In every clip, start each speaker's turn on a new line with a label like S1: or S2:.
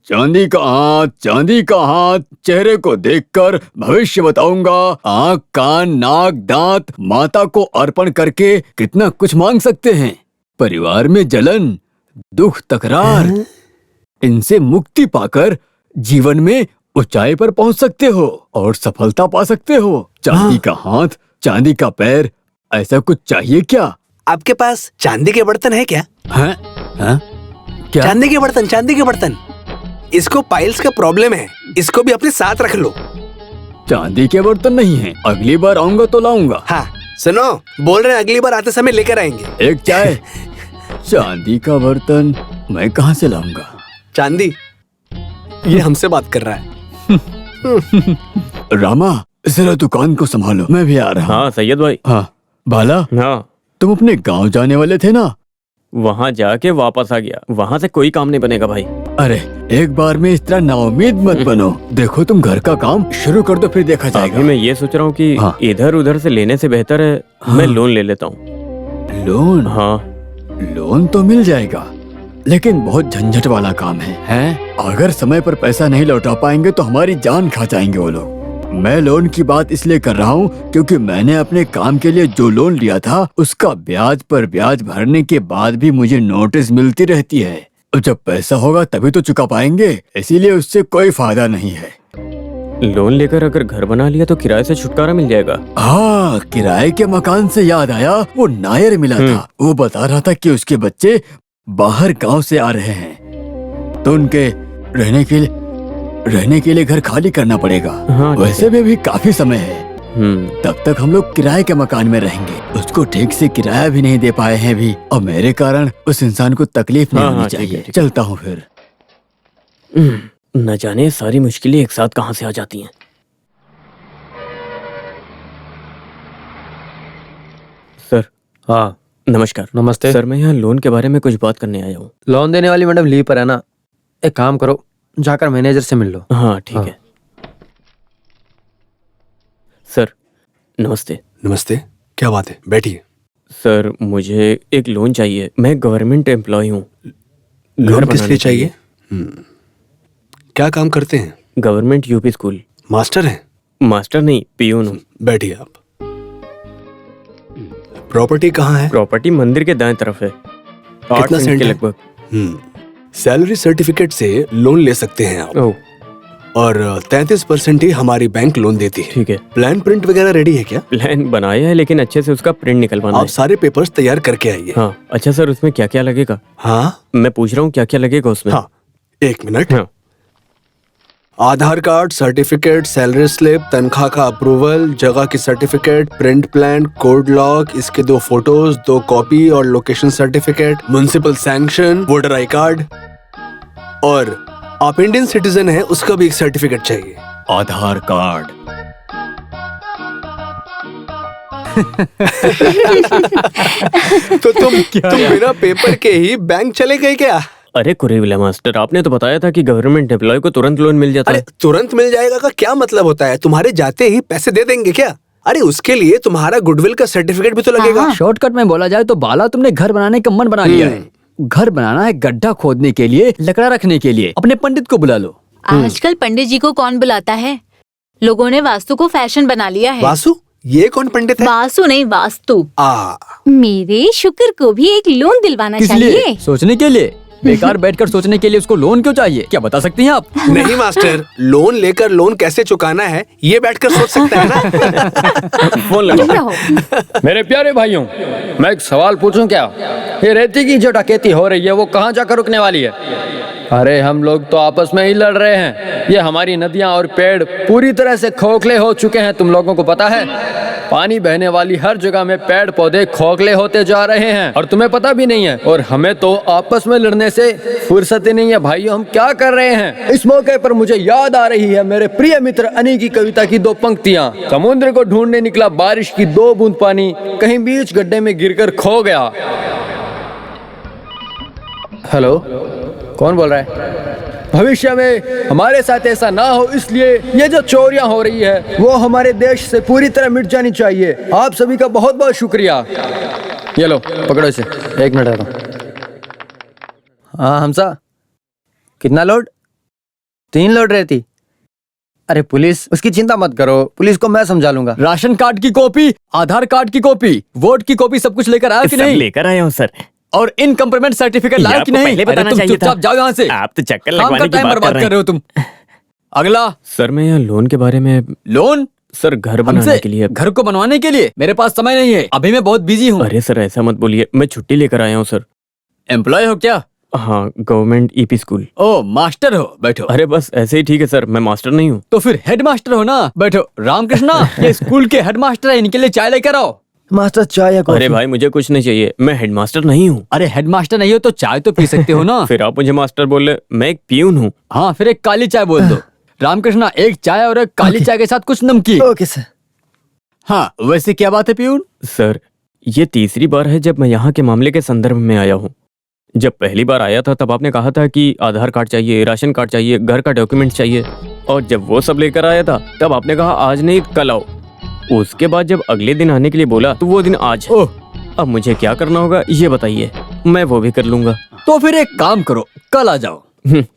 S1: चांदी का हाथ, चेहरे को देखकर भविष्य बताऊंगा। आँख, कान, नाक, दांत, माता को अर्पण करके कितना कुछ मांग सकते हैं। परिवार में जलन, दुख, तकरार, इनसे मुक्ति पाकर जीवन में ऊंचाई पर पहुंच सकते हो और सफलता पा सकते हो। चांदी का हाथ, चांदी का पैर, ऐसा कुछ चाहिए क्या?
S2: आपके पास चांदी के बर्तन है क्या?
S1: हैं? क्या?
S2: चांदी के बर्तन। इसको पाइल्स का प्रॉब्लम है, इसको भी अपने साथ रख लो।
S1: चांदी के बर्तन नहीं है, अगली बार आऊंगा तो लाऊंगा।
S2: हाँ सुनो, बोल रहे हैं अगली बार आते समय लेकर आएंगे।
S1: एक चाय। चांदी का बर्तन मैं कहाँ से लाऊंगा?
S2: चांदी, ये हमसे बात कर रहा है।
S1: रामा, जरा दुकान को संभालो, मैं भी आ रहा हूँ।
S3: हाँ सैयद भाई।
S1: हाँ बाला,
S3: हाँ,
S1: तुम अपने गांव जाने वाले थे ना?
S3: वहाँ जाके वापस आ गया, वहाँ से कोई काम नहीं बनेगा भाई।
S1: अरे एक बार में इस तरह नाउम्मीद मत बनो। देखो तुम घर का काम शुरू कर दो, फिर देखा जाएगा।
S3: अभी मैं ये सोच रहा हूँ कि
S1: हाँ।
S3: इधर उधर से लेने से बेहतर है मैं लोन ले लेता हूँ।
S1: लोन?
S3: हाँ,
S1: लोन तो मिल जाएगा, लेकिन बहुत झंझट वाला काम है? अगर समय पर पैसा नहीं लौटा पाएंगे तो हमारी जान खा जाएंगे वो लोग। मैं लोन की बात इसलिए कर रहा हूँ क्योंकि मैंने अपने काम के लिए जो लोन लिया था उसका ब्याज पर ब्याज भरने के बाद भी मुझे नोटिस मिलती रहती है। अब जब पैसा होगा तभी तो चुका पाएंगे, इसीलिए उससे कोई फायदा नहीं है।
S3: लोन लेकर अगर घर बना लिया तो किराए से छुटकारा मिल जाएगा।
S1: हाँ, किराए के मकान से याद आया, वो नायर मिला था। वो बता रहा था कि उसके बच्चे बाहर गांव से आ रहे हैं तो उनके रहने के लिए घर खाली करना पड़ेगा।
S3: हाँ,
S1: वैसे भी अभी काफी समय है, तब तक हम लोग किराए के मकान में रहेंगे। उसको ठीक से किराया भी नहीं दे पाए हैं भी, और मेरे कारण उस इंसान को तकलीफ नहीं होनी चाहिए। चलता हूँ फिर।
S3: न जाने सारी मुश्किलें एक साथ कहाँ से आ जाती हैं। सर।
S4: हाँ
S3: नमस्कार।
S4: नमस्ते
S3: सर, मैं यहाँ लोन के बारे में कुछ बात करने आया हूँ।
S4: लोन देने वाली मैडम लीव पर है ना, एक काम करो, जाकर मैनेजर से मिल लो।
S3: हाँ ठीक है। सर नमस्ते।
S2: नमस्ते, क्या बात है? बैठिए।
S3: सर मुझे एक लोन चाहिए, मैं गवर्नमेंट एम्प्लॉय हूँ।
S2: लोन किस लिए चाहिए? क्या काम करते हैं?
S3: Government UP school.
S2: मास्टर हैं?
S3: मास्टर नहीं, पियून हूँ।
S2: बैठिए आप। प्रॉपर्टी कहाँ है?
S3: प्रॉपर्टी मंदिर के दाएं तरफ है।
S2: कितना सेंट
S3: के
S2: है?
S3: लगभग।
S2: सैलरी सर्टिफिकेट से लोन ले सकते हैं आप।
S3: ओह,
S2: और 33% ही हमारी बैंक लोन देती है।
S3: ठीक है।
S2: प्लान प्रिंट वगैरह रेडी है क्या?
S3: प्लान बनाया है लेकिन अच्छे से उसका प्रिंट निकलवाना
S2: आप
S3: है।
S2: सारे पेपर्स तैयार करके आइए।
S3: हाँ अच्छा सर, उसमें क्या क्या लगेगा?
S2: हाँ
S3: मैं पूछ रहा हूँ क्या क्या लगेगा उसमें।
S2: हाँ, एक मिनट।
S3: हाँ।
S2: आधार कार्ड, सर्टिफिकेट, सैलरी स्लिप, तनख्वाह का अप्रूवल, जगह की certificate, print plan, code log, इसके 2 फोटोज, 2 कॉपी और location certificate, municipal sanction, voter I card, और आप इंडियन सिटीजन हैं उसका भी एक सर्टिफिकेट चाहिए।
S1: आधार कार्ड।
S2: तो तुम बिना पेपर के ही बैंक चले गए क्या?
S3: अरे कुरेविला मास्टर, आपने तो बताया था कि गवर्नमेंट एम्प्लॉय को तुरंत लोन मिल जाता
S2: अरे
S3: है।
S2: तुरंत मिल जाएगा का क्या मतलब होता है? तुम्हारे जाते ही पैसे दे देंगे क्या? अरे उसके लिए तुम्हारा गुडविल का सर्टिफिकेट भी तो लगेगा।
S1: शॉर्टकट में बोला जाए तो बाला, तुमने घर बनाने का मन बना लिया है। घर बनाना है, गड्ढा खोदने के लिए, लकड़ा रखने के लिए अपने पंडित को बुला लो।
S5: आजकल पंडित जी को कौन बुलाता है? लोगों ने वास्तु को फैशन बना लिया है।
S2: वासु? ये कौन पंडित है?
S5: वासु नहीं, वास्तु।
S6: मेरे शुक्र को भी एक लोन दिलवाना
S1: किस लिए?
S6: चाहिए।
S1: सोचने के लिए। बेकार बैठकर सोचने के लिए उसको लोन क्यों चाहिए? क्या बता सकती हैं आप?
S2: नहीं मास्टर, लोन लेकर लोन कैसे चुकाना है ये बैठकर सोच सकता है ना।
S3: फोन लगाओ।
S4: मेरे प्यारे भाइयों, मैं एक सवाल पूछूं क्या? ये रेती की जो डकैती हो रही है वो कहाँ जाकर रुकने वाली है? अरे हम लोग तो आपस में ही लड़ रहे हैं। ये हमारी नदियां और पेड़ पूरी तरह से खोखले हो चुके हैं, तुम लोगों को पता है? पानी बहने वाली हर जगह में पेड़ पौधे खोखले होते जा रहे हैं और तुम्हें पता भी नहीं है। और हमें तो आपस में लड़ने से फुर्सत ही नहीं है। भाइयों, हम क्या कर रहे हैं? इस मौके पर मुझे याद आ रही है मेरे प्रिय मित्र अनी की कविता की 2 पंक्तियां। समुद्र को ढूंढने निकला बारिश की 2 बूंद पानी, कहीं बीच गड्ढे में गिरकर खो गया। हेलो, कौन बोल रहा है? भविष्य में हमारे साथ ऐसा ना हो इसलिए ये जो चोरियां हो रही है वो हमारे देश से पूरी तरह मिट जानी चाहिए। आप सभी का बहुत बहुत शुक्रिया। ये लो पकड़ो इसे। 1 मिनट। हाँ हमसा, कितना लोड? 3 लोड रहती। अरे पुलिस, उसकी चिंता मत करो, पुलिस को मैं समझा लूंगा।
S1: राशन कार्ड की कॉपी, आधार कार्ड की कॉपी, वोट की कॉपी सब कुछ लेकर आया कि
S3: सब
S1: नहीं?
S3: लेकर आया हूँ सर।
S1: और इनकम पेमेंट सर्टिफिकेट लाया कि
S3: आपको
S1: नहीं?
S3: पहले
S1: अरे
S3: बताना
S1: तुम
S3: चाहिए
S1: चुपचाप
S3: था।
S1: जाओ यहाँ से।
S3: आप तो चक्कर
S1: काम का
S3: लगवाने की
S1: टाइम
S3: बात
S1: बर्बाद कर रहे हो तुम। अगला।
S3: सर मैं यहाँ लोन के बारे में,
S1: लोन?
S3: सर घर बनाने
S1: हमसे?
S3: के लिए।
S1: घर को बनवाने के लिए? मेरे पास समय नहीं है, अभी मैं बहुत बिजी हूँ।
S3: अरे सर ऐसा मत बोलिए, मैं छुट्टी लेकर आया हूँ सर।
S1: एम्प्लॉय हो क्या?
S3: हाँ, गवर्नमेंट ईपी स्कूल।
S1: ओ मास्टर हो, बैठो।
S3: अरे बस ऐसे ही ठीक है सर, मैं मास्टर नहीं हूँ।
S1: तो फिर हेड मास्टर हो ना, बैठो। रामकृष्णा, ये स्कूल के हेड मास्टर है, इनके लिए चाय लेकर आओ।
S4: मास्टर चाय या
S3: अरे भाई मुझे कुछ नहीं चाहिए, मैं हेडमास्टर नहीं हूँ।
S1: अरे हेड मास्टर नहीं हो तो चाय तो पी सकते हो ना।
S3: फिर आप मुझे मास्टर बोले, मैं एक पियून हूँ।
S1: हाँ, फिर एक काली चाय बोल दो। रामकृष्णा, एक चाय और एक काली चाय के साथ कुछ नमकीन।
S4: Okay sir.
S1: हाँ, वैसे क्या बात है पियून?
S3: सर ये तीसरी बार है जब मैं यहाँ के मामले के संदर्भ में आया हूँ। जब पहली बार आया था तब आपने कहा था कि आधार कार्ड चाहिए, राशन कार्ड चाहिए, घर का डॉक्यूमेंट चाहिए, और जब वो सब लेकर आया था तब आपने कहा आज नहीं कल आओ। उसके बाद जब अगले दिन आने के लिए बोला तो वो दिन आज।
S1: ओह,
S3: अब मुझे क्या करना होगा ये बताइए, मैं वो भी कर लूंगा।
S1: तो फिर एक काम करो, कल आ जाओ।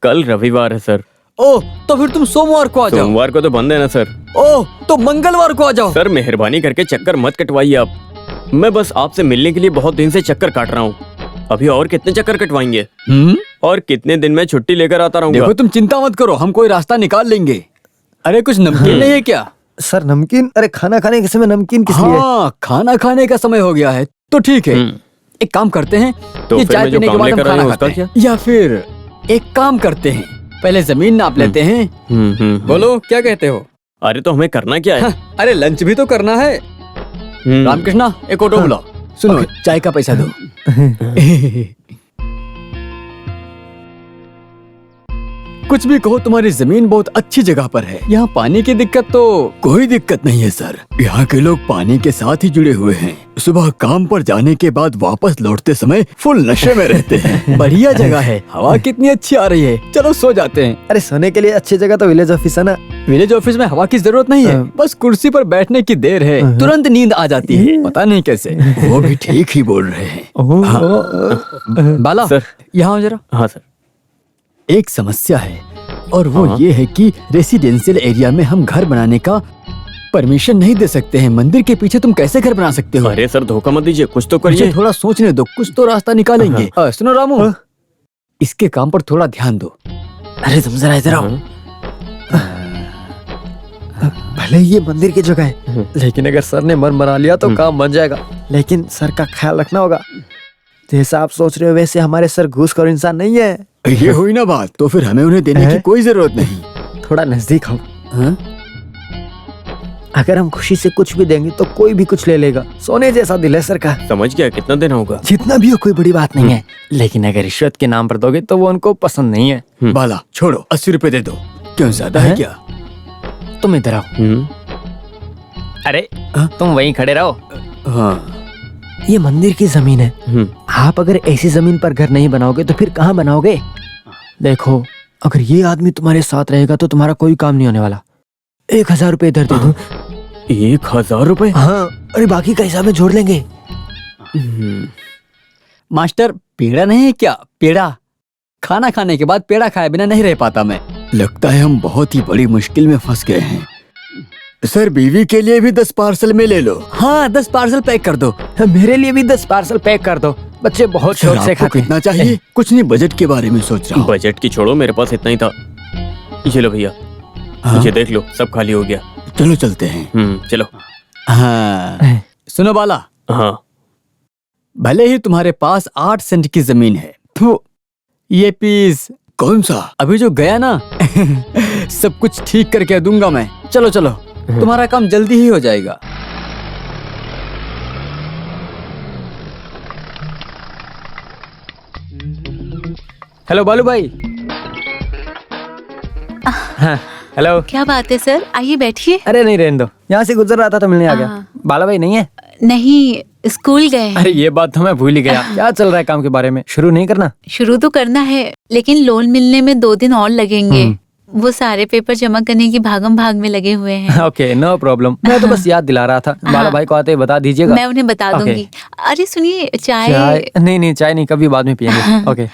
S3: कल रविवार है सर।
S1: ओह, तो फिर तुम सोमवार को आ जाओ।
S3: सोमवार को तो बंद है ना सर।
S1: ओह, तो मंगलवार को आ जाओ।
S3: सर मेहरबानी करके चक्कर मत कटवाइए आप, मैं बस आपसे मिलने के लिए बहुत दिन से चक्कर काट रहा हूँ। अभी और कितने चक्कर कटवाएंगे? और कितने दिन में छुट्टी लेकर आता रहूंगा?
S1: देखो तुम चिंता मत करो, हम कोई रास्ता निकाल लेंगे। अरे कुछ नमकीन नहीं है क्या?
S4: सर नमकीन? अरे खाना खाने के समय नमकीन किस लिए?
S1: हाँ, खाना खाने का समय हो गया है तो ठीक है। एक काम करते हैं,
S3: तो
S1: ये
S3: फिर
S1: चाय
S3: मैं जो
S1: पीने के
S3: काम
S1: बाद हम
S3: लेकर आया
S1: खाना
S3: हूँ
S1: खाते
S3: उसका
S1: हैं। या फिर एक काम करते हैं, पहले जमीन नाप लेते हैं। बोलो क्या कहते हो?
S3: अरे तो हमें करना क्या है?
S1: अरे लंच भी तो करना है। रामकृष्णा, एक ऑटो बुलाओ। सुनो, चाय का पैसा दो। कुछ भी कहो, तुम्हारी जमीन बहुत अच्छी जगह पर है। यहाँ पानी की दिक्कत तो कोई दिक्कत नहीं है सर। यहाँ के लोग पानी के साथ ही जुड़े हुए हैं। सुबह काम पर जाने के बाद वापस लौटते समय फुल नशे में रहते हैं। बढ़िया जगह है, हवा कितनी अच्छी आ रही है। चलो सो जाते हैं।
S4: अरे सोने के लिए अच्छी जगह तो विलेज ऑफिस है ना।
S1: विलेज ऑफिस में हवा की जरूरत नहीं है, बस कुर्सी पर बैठने की देर है, तुरंत नींद आ जाती है। पता नहीं कैसे। वो भी ठीक ही बोल रहे हैं। बाला
S3: सर।
S1: यहाँ आओ जरा।
S3: हाँ सर।
S1: एक समस्या है और वो ये है कि रेसिडेंशियल एरिया में हम घर बनाने का परमिशन नहीं दे सकते हैं। मंदिर के पीछे तुम कैसे घर बना सकते हो?
S3: अरे सर धोखा मत दीजिए, कुछ तो करिए।
S1: मुझे थोड़ा सोचने दो, कुछ तो रास्ता निकालेंगे। सुनो रामू, इसके काम पर थोड़ा ध्यान दो।
S4: अरे तुम जरा इधर आओ। भले ही ये मंदिर की जगह है, लेकिन अगर सर ने मन बना लिया तो काम बन जाएगा। लेकिन सर का ख्याल रखना होगा। जैसा आप सोच रहे हो वैसे हमारे सर घूसखोर इंसान नहीं है।
S1: ये हुई ना बात, तो फिर हमें उन्हें देने की कोई जरूरत नहीं।
S4: थोड़ा नजदीक आओ।
S1: हाँ?
S4: अगर हम खुशी से कुछ भी देंगे तो कोई भी कुछ ले लेगा। सोने जैसा दिल है सर का।
S3: समझ गया, कितना देना होगा?
S4: जितना भी हो कोई बड़ी बात नहीं है, लेकिन अगर रिश्वत के नाम पर दोगे तो वो उनको पसंद नहीं है।
S1: बाला छोड़ो, 80 रुपए दे दो। क्यों, ज्यादा है क्या?
S4: तुम इधर आओ। अरे तुम वहीं खड़े रहो।
S1: हाँ,
S4: ये मंदिर की जमीन है। आप अगर ऐसी जमीन पर घर नहीं बनाओगे तो फिर कहाँ बनाओगे? देखो, अगर ये आदमी तुम्हारे साथ रहेगा तो तुम्हारा कोई काम नहीं होने वाला। 1000 रुपए इधर दे दो।
S3: 1000 रुपए?
S4: हाँ, अरे बाकी का हिसाब में जोड़ लेंगे।
S1: मास्टर पेड़ा नहीं है क्या? पेड़ा खाना खाने के बाद पेड़ा खाए बिना नहीं रह पाता मैं। लगता है हम बहुत ही बड़ी मुश्किल में फंस गए हैं। सर बीवी के लिए भी 10 पार्सल में ले लो। हाँ, 10 पार्सल पैक कर दो।
S4: मेरे लिए भी 10 पार्सल पैक कर दो। बच्चे बहुत
S1: सर,
S4: शौक से
S1: आपको
S4: खाते हैं।
S1: कितना चाहिए? कुछ नहीं, बजट के बारे में सोच रहा हूँ।
S3: बजट की छोड़ो, मेरे पास इतना ही था। ये लो भैया।
S1: हाँ?
S3: ये देख लो, सब खाली हो गया।
S1: चलो चलते हैं।
S3: चलो।
S1: हाँ, सुनो बाला,
S3: हाँ।
S1: भले ही तुम्हारे पास 8 सेंट की जमीन है, तो ये पीस कौन सा अभी जो गया ना सब कुछ ठीक करके दूंगा मैं। चलो चलो, तुम्हारा काम जल्दी ही हो जाएगा।
S4: हेलो बालू भाई। हाँ, हेलो।
S5: क्या बात है सर, आइए बैठिए।
S4: अरे नहीं, रहने दो। यहाँ से गुजर रहा था तो मिलने आ गया।
S5: हाँ।
S4: बाला भाई नहीं है?
S5: नहीं, स्कूल गए हैं।
S4: अरे ये बात तो मैं भूल ही गया। क्या चल रहा है काम के बारे में? शुरू नहीं करना?
S5: शुरू तो करना है, लेकिन लोन मिलने में 2 दिन और लगेंगे। वो सारे पेपर जमा करने की भागम भाग में लगे हुए हैं।
S4: Okay, no problem. मैं तो बस याद दिला रहा था। बाला भाई को आते ही बता दीजिएगा।
S5: मैं उन्हें बता
S4: ओके।
S5: दूंगी। अरे सुनिए,
S4: चाय? नहीं, चाय नहीं, कभी बाद में पियेंगे। ओके।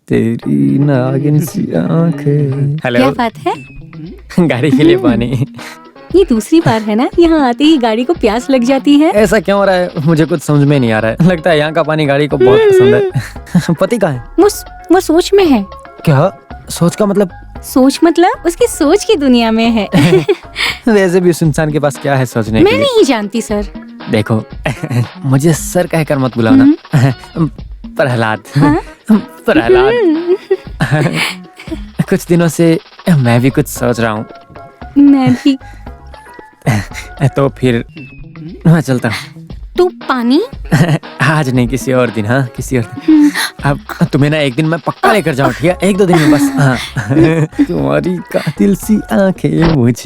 S3: तेरी नागिन सी आंखें।
S6: क्या
S3: हेलो,
S6: बात है?
S3: गाड़ी के लिए पानी।
S6: ये दूसरी बार है ना यहाँ आते ही गाड़ी को प्यास लग जाती है।
S4: ऐसा क्यों हो रहा है? मुझे कुछ समझ में नहीं आ रहा है। लगता है यहाँ का पानी गाड़ी को बहुत पसंद है। पति कहाँ है?
S6: वो सोच में है।
S4: क्या सोच का मतलब?
S6: सोच मतलब उसकी सोच की दुनिया में है।
S4: वैसे भी उस इंसान के पास क्या है सोचने के
S6: मैं
S4: लिए?
S6: नहीं जानती सर।
S4: देखो, मुझे सर कहकर मत बुलाओ ना। प्रहलाद। प्रहलाद। कुछ दिनों से मैं भी कुछ सोच रहा हूँ।
S6: मैं भी।
S4: तो फिर मैं चलता हूँ।
S6: तो पानी?
S4: आज नहीं, किसी और दिन। हाँ, किसी और दिन। अब तुम्हें ना एक दिन मैं पक्का लेकर जाऊँ, ठीक है? 1-2 दिन में बस। हाँ। तुम्हारी कातिल सी आंखें मुझे